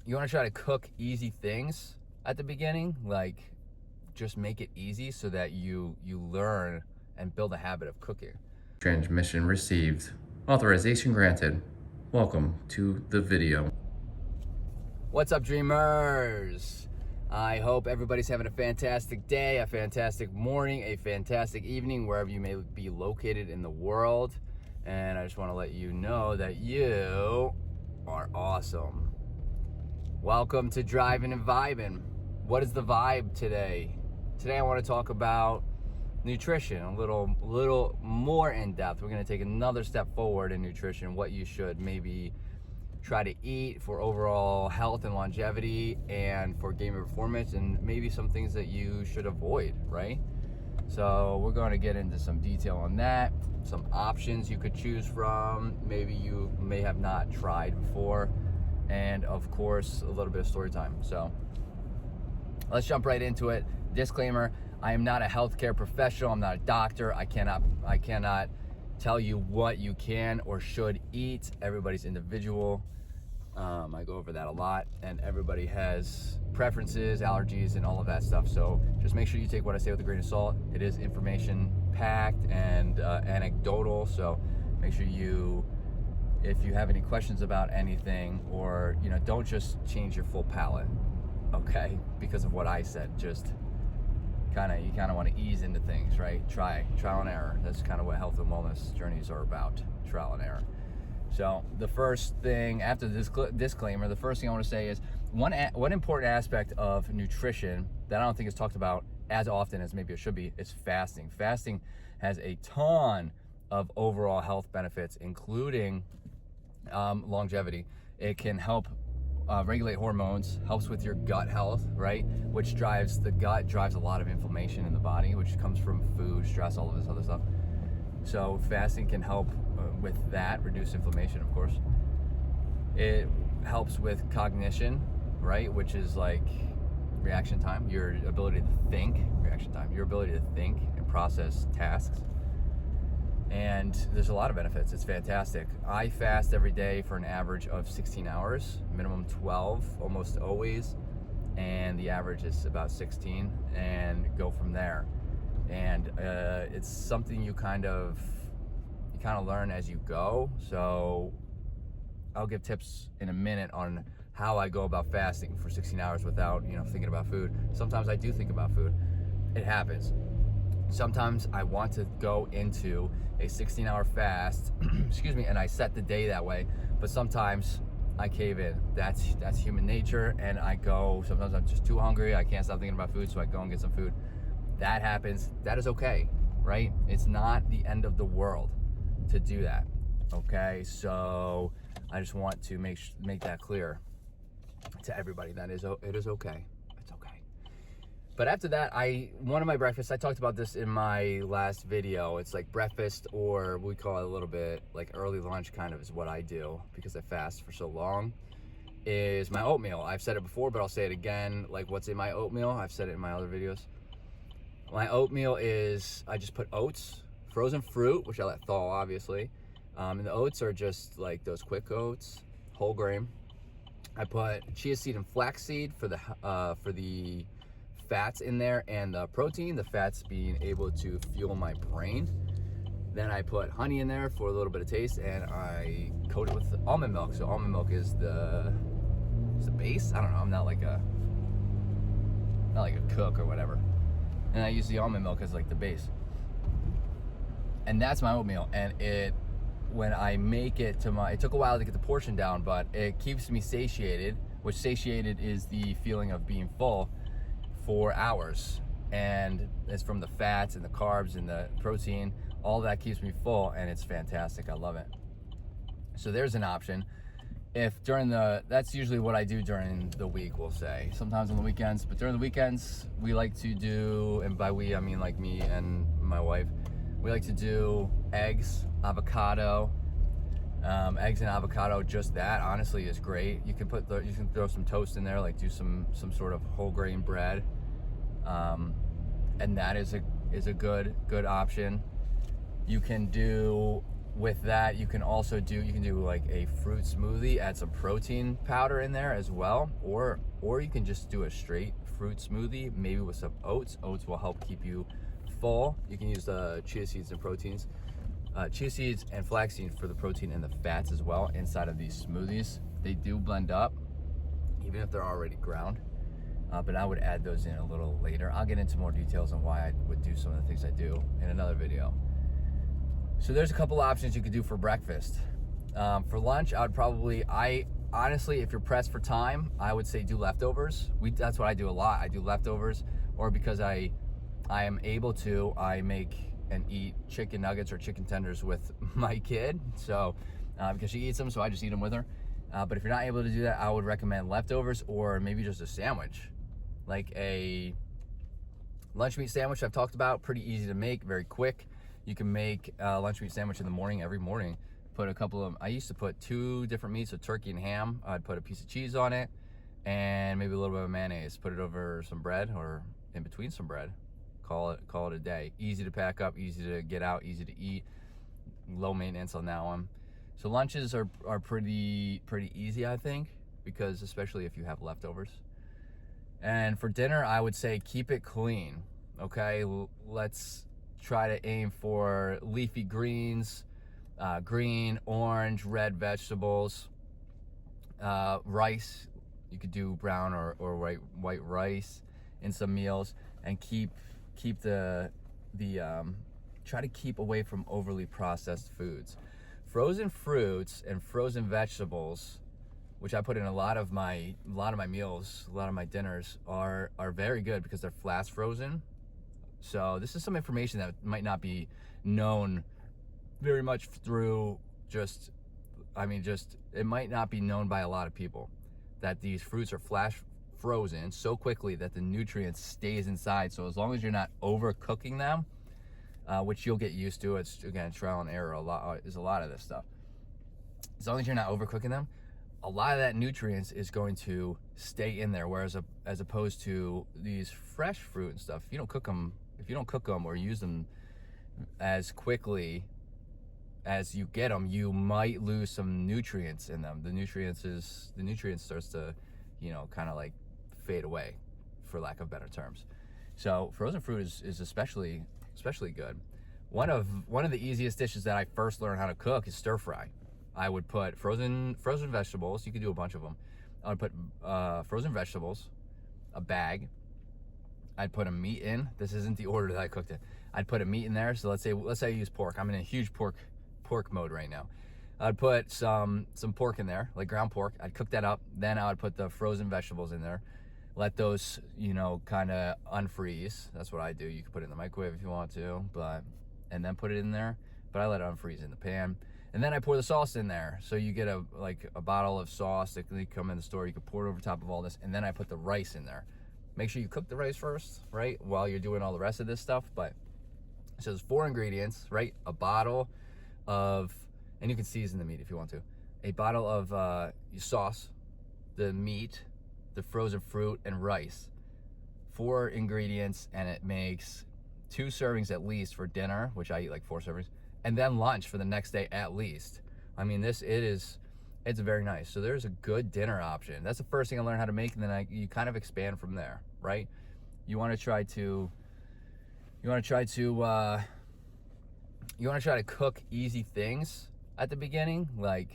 you want to try to cook easy things at the beginning, like just make it easy so that you learn and build a habit of cooking. Transmission received. Authorization granted. Welcome to the video. What's up, dreamers? I hope everybody's having a fantastic day, a fantastic morning, a fantastic evening, wherever you may be located in the world. And I just want to let you know that you are awesome. Welcome to Driving and Vibing. What is the vibe today? Today I want to talk about nutrition, a little more in depth. We're going to take another step forward in nutrition, what you should maybe try to eat for overall health and longevity and for game performance, and maybe some things that you should avoid, right? So we're going to get into some detail on that, some options you could choose from, maybe you may have not tried before, and of course a little bit of story time. So let's jump right into it. Disclaimer, I am not a healthcare professional. I'm not a doctor. I cannot tell you what you can or should eat. Everybody's individual. I go over that a lot, and everybody has preferences, allergies, and all of that stuff. So just make sure you take what I say with a grain of salt. It is information packed and anecdotal. So make sure if you have any questions about anything, or don't just change your full palate, okay, because of what I said. Just you kind of want to ease into things, right? Trial and error. That's kind of what health and wellness journeys are about, trial and error. So the first thing, after this disclaimer, the first thing I want to say is one important aspect of nutrition that I don't think is talked about as often as maybe it should be is fasting. Fasting has a ton of overall health benefits, including longevity. It can help regulate hormones, helps with your gut health, right? Which drives a lot of inflammation in the body, which comes from food, stress, all of this other stuff. So fasting can help with that, reduce inflammation, of course. It helps with cognition, right? Which is like reaction time, your ability to think and process tasks. And there's a lot of benefits. It's fantastic. I fast every day for an average of 16 hours, minimum 12, almost always. And the average is about 16, and go from there. And it's something you kind of learn as you go. So I'll give tips in a minute on how I go about fasting for 16 hours without thinking about food. Sometimes I do think about food. It happens. Sometimes I want to go into a 16-hour fast, excuse me, and I set the day that way. But sometimes I cave in. That's human nature, and I go. Sometimes I'm just too hungry. I can't stop thinking about food, so I go and get some food. That happens. That is okay, right? It's not the end of the world to do that. Okay, so I just want to make that clear to everybody. It is okay. It's okay. But after that, one of my breakfasts, I talked about this in my last video. It's like breakfast, or we call it a little bit like early lunch kind of is what I do because I fast for so long, is my oatmeal. I've said it before, but I'll say it again. Like, what's in my oatmeal? I've said it in my other videos. My oatmeal is, I just put oats, frozen fruit, which I let thaw, obviously. And the oats are just like those quick oats, whole grain. I put chia seed and flax seed for the fats in there and the protein, the fats being able to fuel my brain. Then I put honey in there for a little bit of taste, and I coat it with almond milk. So almond milk is the base. I don't know, I'm not like a cook or whatever. And I use the almond milk as like the base. And that's my oatmeal. And when I make it it took a while to get the portion down, but it keeps me satiated, which satiated is the feeling of being full, for hours. And it's from the fats and the carbs and the protein. All that keeps me full, and it's fantastic. I love it. So there's an option. That's usually what I do during the week, we'll say. Sometimes on the weekends, but during the weekends, we like to do, and by we, I mean like me and my wife, we like to do eggs, avocado. Eggs and avocado, just that, honestly, is great. You can throw some toast in there, like do some sort of whole grain bread. And that is a good option. You can do with that, you can also do like a fruit smoothie, add some protein powder in there as well, or you can just do a straight fruit smoothie, maybe with some oats. Oats will help keep you full. You can use the chia seeds and proteins, chia seeds and flaxseed for the protein and the fats as well inside of these smoothies. They do blend up, even if they're already ground. But I would add those in a little later. I'll get into more details on why I would do some of the things I do in another video. So there's a couple options you could do for breakfast. For lunch, I honestly, if you're pressed for time, I would say do leftovers. That's what I do a lot. I do leftovers, or because I am able to, I make and eat chicken nuggets or chicken tenders with my kid. So because she eats them, so I just eat them with her. But if you're not able to do that, I would recommend leftovers, or maybe just a sandwich, like a lunch meat sandwich I've talked about. Pretty easy to make, very quick. You can make a lunch meat sandwich in the morning, every morning. Put a couple of, I used to put 2 different meats, so turkey and ham. I'd put a piece of cheese on it and maybe a little bit of mayonnaise. Put it over some bread or in between some bread. Call it a day. Easy to pack up, easy to get out, easy to eat. Low maintenance on that one. So lunches are pretty easy, I think, because especially if you have leftovers. And for dinner, I would say keep it clean. Okay, let's try to aim for leafy greens, green, orange, red vegetables, rice. You could do brown or white rice in some meals, and try to keep away from overly processed foods. Frozen fruits and frozen vegetables, which I put in a lot of my meals, a lot of my dinners, are very good because they're flash frozen. So this is some information that might not be known very much through it might not be known by a lot of people, that these fruits are flash frozen so quickly that the nutrients stays inside. So as long as you're not overcooking them, which you'll get used to, it's again trial and error. A lot of this stuff. As long as you're not overcooking them, a lot of that nutrients is going to stay in there. Whereas as opposed to these fresh fruit and stuff, if you don't cook them or use them as quickly as you get them, you might lose some nutrients in them. The nutrients starts to, kind of like fade away, for lack of better terms. So frozen fruit is especially good. One of the easiest dishes that I first learned how to cook is stir fry. I would put frozen vegetables. You could do a bunch of them. I would put frozen vegetables, a bag. I'd put a meat in. This isn't the order that I cooked it. I'd put a meat in there. So let's say I use pork. I'm in a huge pork mode right now. I'd put some pork in there, like ground pork. I'd cook that up. Then I would put the frozen vegetables in there. Let those, kind of unfreeze. That's what I do. You can put it in the microwave if you want to, and then put it in there. But I let it unfreeze in the pan. And then I pour the sauce in there. So you get a bottle of sauce that can come in the store. You can pour it over top of all this. And then I put the rice in there. Make sure you cook the rice first, right? While you're doing all the rest of this stuff. So there's 4 ingredients, right? A bottle of, and you can season the meat if you want to. A bottle of sauce, the meat, the frozen fruit, and rice. 4 ingredients, and it makes 2 servings at least for dinner, which I eat like 4 servings, and then lunch for the next day at least. I mean, it's very nice. So there's a good dinner option. That's the first thing I learned how to make, and then you kind of expand from there, right? You want to try to cook easy things at the beginning, like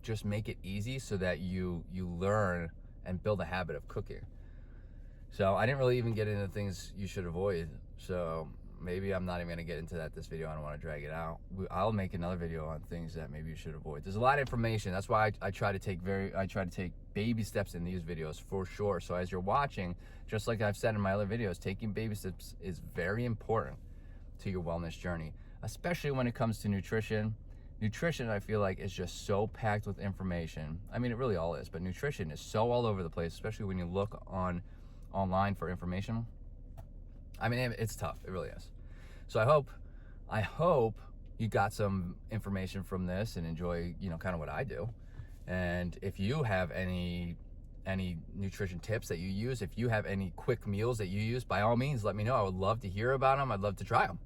just make it easy so that you learn and build a habit of cooking. So I didn't really even get into things you should avoid. So maybe I'm not even gonna get into that this video. I don't want to drag it out. I'll make another video on things that maybe you should avoid. There's a lot of information. That's why I try to take baby steps in these videos for sure. So as you're watching, just like I've said in my other videos, taking baby steps is very important to your wellness journey, especially when it comes to nutrition. Nutrition, I feel like, is just so packed with information. I mean, it really all is, but nutrition is so all over the place, especially when you look online for information. I mean, it's tough. It really is. So I hope you got some information from this and enjoy, kind of what I do. And if you have any nutrition tips that you use, if you have any quick meals that you use, by all means, let me know. I would love to hear about them. I'd love to try them.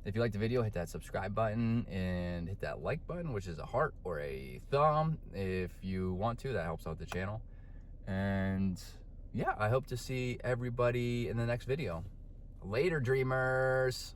If you like the video, hit that subscribe button and hit that like button, which is a heart or a thumb. If you want to, that helps out the channel. And yeah, I hope to see everybody in the next video. Later, dreamers.